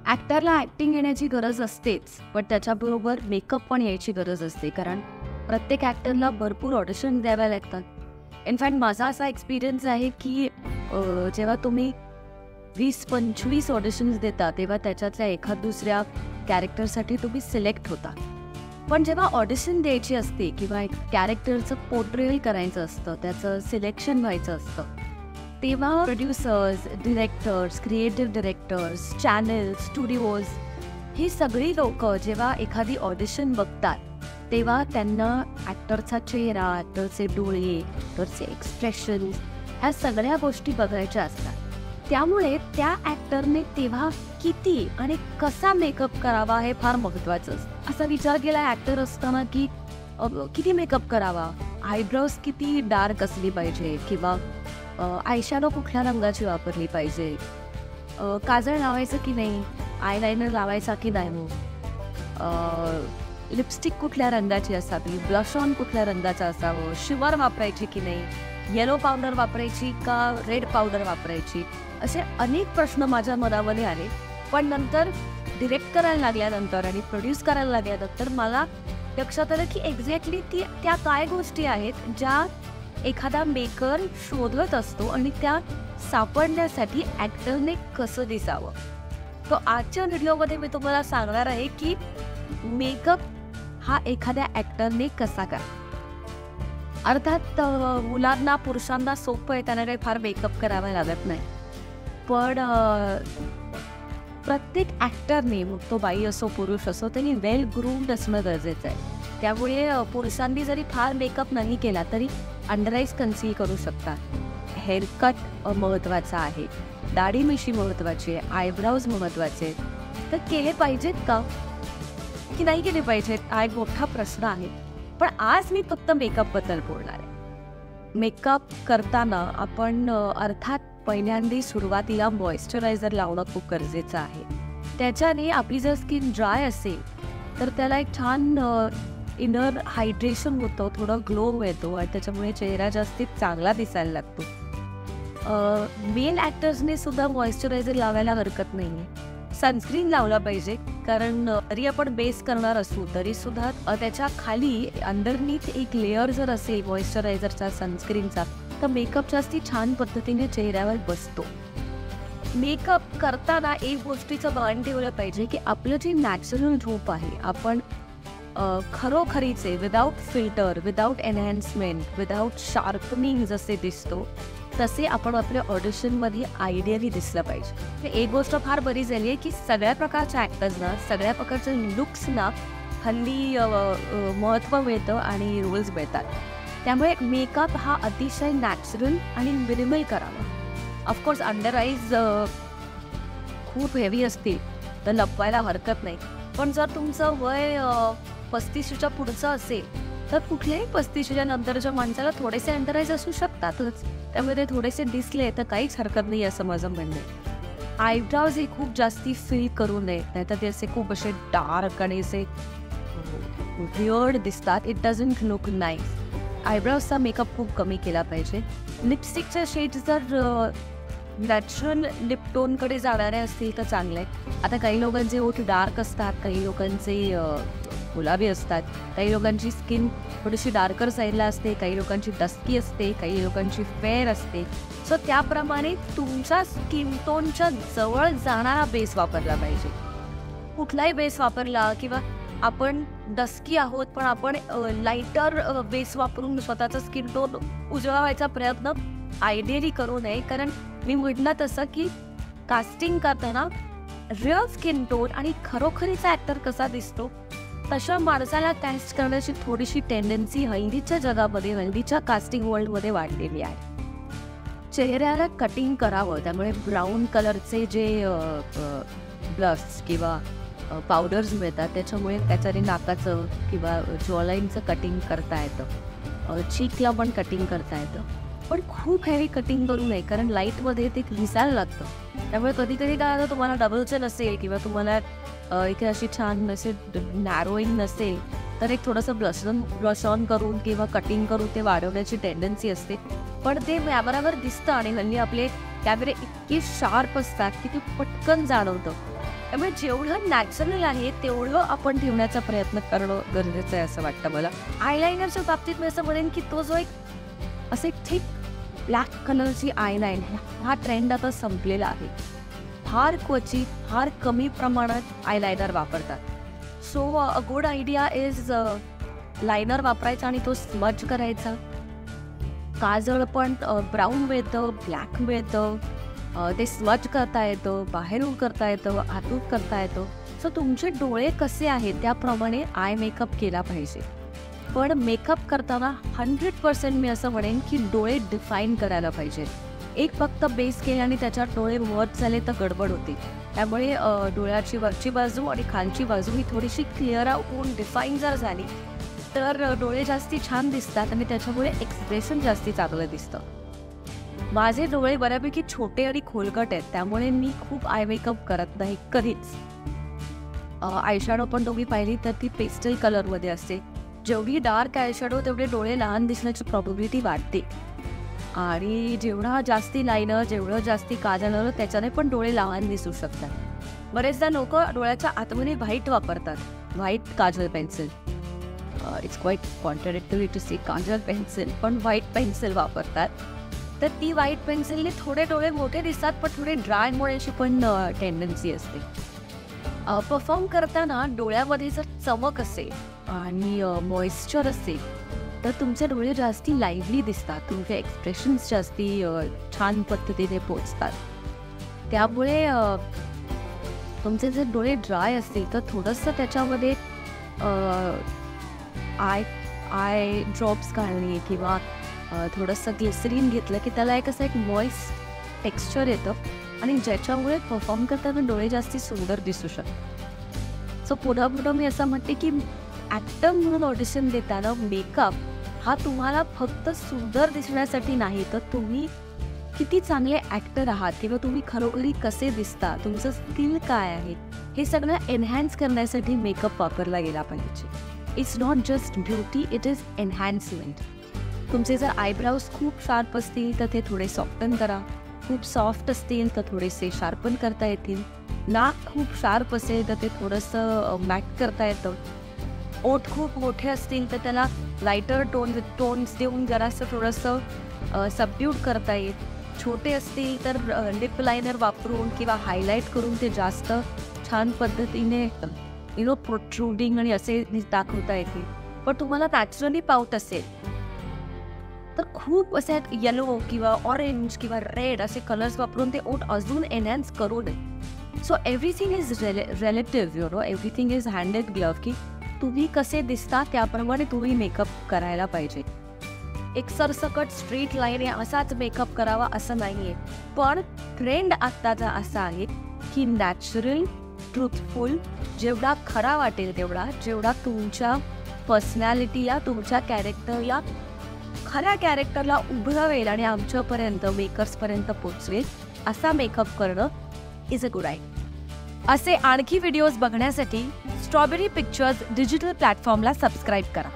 ॲक्टरला acting येण्याची गरज असतेच, पण त्याच्याबरोबर मेकअप पण यायची गरज असते. कारण प्रत्येक ॲक्टरला भरपूर ऑडिशन द्याव्या लागतात. इनफॅक्ट माझा असा एक्सपिरियन्स आहे की जेव्हा तुम्ही 20-25 ऑडिशन्स देता तेव्हा त्याच्यातल्या एखाद दुसऱ्या कॅरेक्टरसाठी तुम्ही सिलेक्ट होता. पण जेव्हा ऑडिशन द्यायची असते किंवा एक कॅरेक्टरचं पोर्ट्रेल करायचं असतं, त्याचं सिलेक्शन व्हायचं असतं, तेव्हा producers, directors, creative directors, channels, studios ही सगळी लोकं जेव्हा एखादी ऑडिशन बघतात तेव्हा त्यांना ॲक्टरचा चेहरा, ॲक्टरचे डोळे, ॲक्टरचे एक्सप्रेशन्स ह्या सगळ्या गोष्टी बघायच्या असतात. त्यामुळे त्या ॲक्टरने तेव्हा किती आणि कसा मेकअप करावा हे फार महत्त्वाचं असतं. असा विचार केला ॲक्टर असताना की किती मेकअप करावा, आयब्रोज किती डार्क असली पाहिजे किंवा आयशॅडो कुठल्या रंगाची वापरली पाहिजे, काजळ लावायचं की नाही, आयलायनर लावायचा की नाही, लिपस्टिक कुठल्या रंगाची असावी, ब्लश ऑन कुठल्या रंगाचं असावं, शिवर वापरायची की नाही, येलो पावडर वापरायची का रेड पावडर वापरायची, असे अनेक प्रश्न माझ्या मनामध्ये आले. पण नंतर डिरेक्ट करायला लागल्यानंतर आणि प्रोड्यूस करायला लागल्यानंतर मला लक्षात आलं की एक्झॅक्टली त्या काय गोष्टी आहेत ज्या एखादा मेकर शोधत असतो आणि त्या सापडण्यासाठी ॲक्टरने कसं दिसावं. तो आजच्या व्हिडिओमध्ये मी तुम्हाला सांगणार आहे की मेकअप हा एखाद्या ॲक्टरने कसा करा. अर्थात मुलांना, पुरुषांना सोपं आहे, त्यांना काही फार मेकअप करावा लागत नाही. पण प्रत्येक ॲक्टरने, मग तो बाई असो पुरुष असो, त्यांनी वेल ग्रूम्ड असणं गरजेचं आहे. त्यामुळे पुरुषांनी जरी फार मेकअप नाही केला तरी अंडर आईज कन्सील करू शकतात. हेअरकट महत्त्वाचा आहे, दाढी मिशी महत्त्वाची आहे, आयब्राऊज महत्त्वाचे आहेत. तर केले पाहिजेत का की नाही केले पाहिजेत हा एक मोठा प्रश्न आहे. पण आज मी फक्त मेकअपबद्दल बोलणार आहे. मेकअप करताना आपण अर्थात पहिल्यांदा सुरुवातीला मॉइश्चरायझर लावणं खूप गरजेचं आहे. त्याच्याने आपली जर स्किन ड्राय असेल तर त्याला एक छान इनर हायड्रेशन होतं, थोडं ग्लो येतो आणि त्याच्यामुळे चेहरा जास्तीत चांगला दिसायला लागतो. मेल ॲक्टर्सने सुद्धा मॉइश्चरायझर लावायला हरकत नाही आहे. सनस्क्रीन लावला पाहिजे, कारण जरी आपण बेस करणार असू तरी सुद्धा त्याच्या खाली अंडरनीथ एक लेअर जर असेल मॉइश्चरायझरचा, सनस्क्रीनचा, तर मेकअप जास्ती छान पद्धतीने चेहऱ्यावर बसतो. मेकअप करताना एक गोष्टीचं भान ठेवलं पाहिजे की आपलं जे नॅचरल रूप आहे, आपण खरोखरीचे without filter, without enhancement, without sharpening जसे दिसतो तसे आपण आपल्या ऑडिशनमध्ये आयडियली दिसलं पाहिजे. एक गोष्ट फार बरी झाली आहे की सगळ्या प्रकारच्या ॲक्टर्सना, सगळ्या प्रकारच्या लुक्सना हल्ली महत्त्व मिळतं आणि रोल्स मिळतात. त्यामुळे मेकअप हा अतिशय नॅचरल आणि मिनिमल करावा. ऑफकोर्स अंडर आईज खूप हेवी असतील तर लपवायला हरकत नाही. पण जर तुमचं वय 35च्या पुढचं असेल तर कुठल्याही 35च्या नंतरच्या माणसाला थोडेसे अंडर आईज असू शकतातच. त्यामुळे ते थोडेसे दिसले तर काहीच हरकत नाही असं माझं म्हणणं आहे. आयब्राऊज हे खूप जास्ती फिल करू नये, नाहीतर ते असे खूप असे डार्क आणि असे वियर्ड दिसतात. It doesn't look nice. आयब्राऊजचा मेकअप खूप कमी केला पाहिजे. लिपस्टिकच्या शेड्स जर नॅचरल लिप टोनकडे जाणारे असतील तर चांगले आहे. आता काही लोकांचे ओठ डार्क असतात, काही लोकांचे गुलाबी असतात, काही लोकांची स्किन थोडीशी डार्कर साईडला असते, काही लोकांची डस्की असते, काही लोकांची फेअर असते. सो त्याप्रमाणे तुमच्या स्किन टोनच्या जवळ जाणारा बेस वापरला पाहिजे. कुठलाही बेस वापरला किंवा आपण डस्की आहोत पण आपण लाईटर बेस वापरून स्वतःचा स्किन टोन उजळवायचा प्रयत्न आयडियली करू नये. कारण मी म्हटलं तसं की कास्टिंग करताना रिअल स्किन टोन आणि खरोखरीचा ॲक्टर कसा दिसतो तशा माणसाला कास्ट करण्याची थोडीशी टेंडन्सी हल्लीच्या जगामध्ये, हल्लीच्या कास्टिंग वर्ल्डमध्ये वाढलेली आहे. चेहऱ्याला कटिंग करावं, त्यामुळे ब्राऊन कलरचे जे ब्लश किंवा पावडर्स मिळतात त्याच्यामुळे त्याच्याने नाकाचं किंवा जॉलाईनचं कटिंग करता येतं, चीकला पण कटिंग करता येतं. पण खूप हेवी कटिंग करू नये, कारण लाईटमध्ये ते दिसायला लागतं. त्यामुळे कधीतरी काय होतं, तुम्हाला डबलचं नसेल किंवा तुम्हाला इथे अशी छान असे नॅरोईंग नसेल तर एक थोडंसं ब्लश ऑन करून किंवा कटिंग करून ते वाढवण्याची टेंडन्सी असते. पण ते कॅमेरावर दिसतं आणि हल्ली आपले कॅमेरे इतके शार्प असतात की ते पटकन जाणवतं. त्यामुळे जेवढं नॅचरल आहे तेवढं आपण ठेवण्याचा प्रयत्न करणं गरजेचं आहे असं वाटतं मला. आयलायनरच्या बाबतीत मी असं म्हणेन की तो जो एक असे थिक ब्लॅक कलरची आयलायनर हा ट्रेंड आता संपलेला आहे. फार क्वचित फार कमी प्रमाणात आयलायनर वापरतात. So a good idea is liner वापरायचा आणि तो स्मज करायचा. काजळ पण ब्राऊन मिळतं, ब्लॅक मिळतं, ते स्मज करता येतं, बाहेरून करता येतं, आतून करता येतं. सो तुमचे डोळे कसे आहेत त्याप्रमाणे आय मेकअप केला पाहिजे. पण मेकअप करताना 100% मी असं म्हणेन की डोळे डिफाईन करायला पाहिजेत. एक फक्त बेस केल्याने त्याच्यात डोळे मर्ज झाले तर गडबड होती. त्यामुळे डोळ्याची वरची बाजू आणि खालची बाजू ही थोडीशी क्लिअर आउट होऊन डिफाईन जर झाली तर डोळे जास्ती छान दिसतात आणि त्याच्यामुळे एक्सप्रेशन जास्ती चांगलं दिसतं. माझे डोळे बऱ्यापैकी छोटे आणि खोलगट आहेत, त्यामुळे मी खूप आय मेकअप करत नाही कधीच. आयशॅडो पण तुम्ही पाहिली तर ती पेस्टल कलरमध्ये असते. जेवढी डार्क आयशॅडो तेवढे डोळे लहान दिसण्याची प्रॉबिलिटी वाढते. आणि जेवढा जास्ती लायनर जेवढं जास्ती काजळ त्याच्याने पण डोळे लहान दिसू शकतात. बरेचदा लोक डोळ्याच्या आतमध्ये व्हाईट वापरतात, व्हाईट काजळ pencil. It's quite contradictory to say काजळ पेन्सिल, पण व्हाईट पेन्सिल वापरतात. तर ती व्हाईट पेन्सिलने थोडे डोळे मोठे दिसतात पण थोडे ड्राय होण्याची पण टेंडन्सी असते. परफॉर्म करताना डोळ्यामध्ये जर चमक असेल आणि मॉइश्चर असेल तर तुमचे डोळे जास्ती लाईव्हली दिसतात, तुमचे एक्सप्रेशन्स जास्ती छान पद्धतीने पोचतात. त्यामुळे तुमचे जर डोळे ड्राय असतील तर थोडंसं त्याच्यामध्ये आय ड्रॉप्स घालणे किंवा थोडंसं ग्लिसरीन घेतलं की त्याला एक असं एक मॉइस्ट टेक्स्चर येतं आणि ज्याच्यामुळे परफॉर्म करताना डोळे जास्ती सुंदर दिसू शकतात. सो पुढं मी असं म्हणते की ॲक्टर म्हणून ऑडिशन देताना मेकअप हा तुम्हाला फक्त सुंदर दिसण्यासाठी नाही तर तुम्ही किती चांगले ॲक्टर आहात किंवा तुम्ही खरोखरी कसे दिसता, तुमचं स्किल काय आहे हे सगळं एनहॅन्स करण्यासाठी मेकअप वापरला गेला पाहिजे. It's not just beauty, it is enhancement. तुमचे जर आयब्राऊज खूप शार्प असतील तर ते थोडे सॉफ्टन करा, खूप सॉफ्ट असतील तर थोडेसे शार्पन करता येतील. नाक खूप शार्प असेल तर ते थोडंसं मॅट करता येतं. ओठ खूप मोठे असतील तर त्याला लायटर टोन्स देऊन जरासं थोडंसं सबड्यूट करता येईल. छोटे असतील तर लिप लायनर वापरून किंवा हायलाईट करून ते जास्त छान पद्धतीने प्रोट्रुडिंग आणि असे दाखवता येतील. पण तुम्हाला नॅचरली पावत असेल तर खूप असे येलो किंवा ऑरेंज किंवा रेड असे कलर्स वापरून ते ओठ अजून एनहॅन्स करू नये. So everything is relative, everything is hand in glove की तुम्ही कसे दिसता त्याप्रमाणे तुम्ही मेकअप करायला पाहिजे. एक सरसकट स्ट्रेट लाईन असाच मेकअप करावा असं नाही आहे. पण ट्रेंड आत्ताचा असा आहे की नॅचरल, ट्रूथफुल, जेवढा खरा वाटेल तेवढा, जेवढा तुमच्या पर्सनॅलिटीला, तुमच्या कॅरेक्टरला, खऱ्या कॅरेक्टरला उभरवेल आणि आमच्यापर्यंत मेकर्सपर्यंत पोचवेल असा मेकअप करणं इज अ गुड आयडिया. असे आणखी व्हिडिओज बघण्यासाठी स्ट्रॉबेरी पिक्चर्स डिजिटल प्लॅटफॉर्मला सबस्क्राईब करा.